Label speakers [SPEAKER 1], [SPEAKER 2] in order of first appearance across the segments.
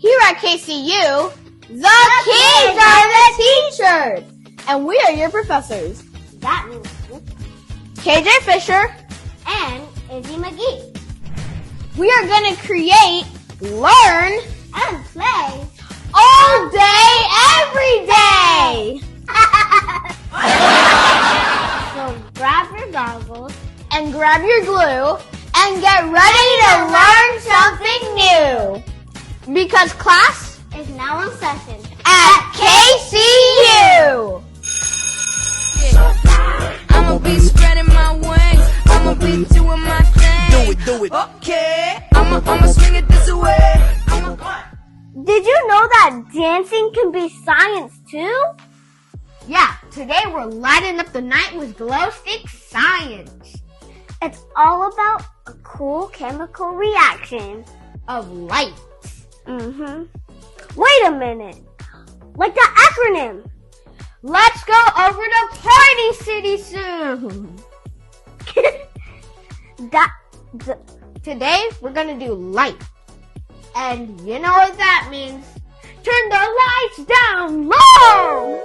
[SPEAKER 1] Here at KCU, the kids are the teachers, and we are your professors.
[SPEAKER 2] That means
[SPEAKER 1] KJ Fisher
[SPEAKER 2] and Izzy McGee.
[SPEAKER 1] We are going to create, learn,
[SPEAKER 2] And play
[SPEAKER 1] all day, every day.
[SPEAKER 2] So grab your goggles
[SPEAKER 1] And grab your glue and get ready to learn something new. Because class
[SPEAKER 2] is now in session
[SPEAKER 1] at KCU.
[SPEAKER 3] I'ma be spreading my wings. I'ma be doing my thing. Do it. Okay. I'ma swing it this way.
[SPEAKER 2] Did you know that dancing can be science too?
[SPEAKER 1] Yeah, today we're lighting up the night with glowstick science
[SPEAKER 2] It's all about a cool chemical reaction.
[SPEAKER 1] of light.
[SPEAKER 2] Wait a minute. Like the acronym.
[SPEAKER 1] Let's go over to Party City soon. Today we're gonna do light. And you know what that means. Turn the lights down low!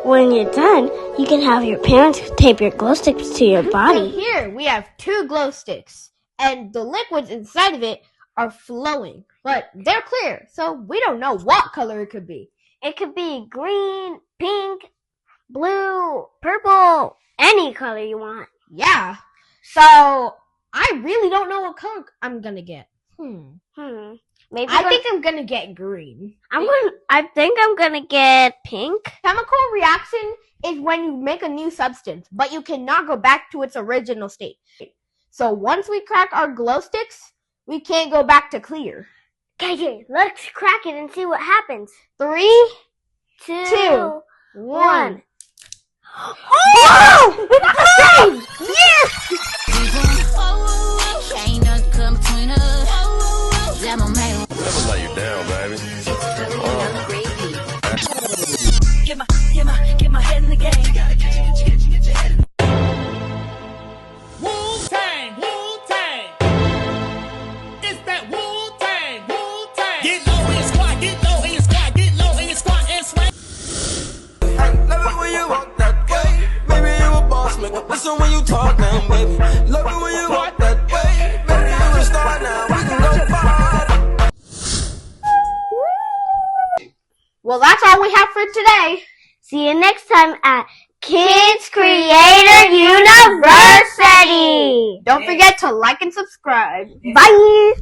[SPEAKER 2] When you're done, you can have your parents tape your glow sticks to your
[SPEAKER 1] So
[SPEAKER 2] body.
[SPEAKER 1] here we have 2 glow sticks. And the liquids inside of it are flowing. But they're clear, so we don't know what color it could be.
[SPEAKER 2] It could be green, pink, blue, purple, any color you want.
[SPEAKER 1] Yeah. So I really don't know what color I'm gonna get.
[SPEAKER 2] Maybe
[SPEAKER 1] I think I'm gonna get green.
[SPEAKER 2] I think I'm gonna get pink.
[SPEAKER 1] Chemical reaction is when you make a new substance, but you cannot go back to its original state. So once we crack our glow sticks, we can't go back to clear.
[SPEAKER 2] KJ, let's crack it and see what happens.
[SPEAKER 1] 3,
[SPEAKER 2] 2, 1.
[SPEAKER 1] Oh! Yes!
[SPEAKER 3] Ain't nothing come between us. Never
[SPEAKER 4] lay you down, baby.
[SPEAKER 3] Get my head in the game.
[SPEAKER 5] Wu-Tang, Wu-Tang. It's that Wu-Tang, Wu-Tang. Get low and squat, get low and squat, get low and squat and swing.
[SPEAKER 6] Love it when you walk that way. Maybe you a boss, man. Listen when you talk now, baby. Love it when you walk that way. Maybe you a star now. We can go far.
[SPEAKER 1] Well, that's all we have for today.
[SPEAKER 2] See you next time at Kids Creator University.
[SPEAKER 1] Don't forget to like and subscribe.
[SPEAKER 2] Bye.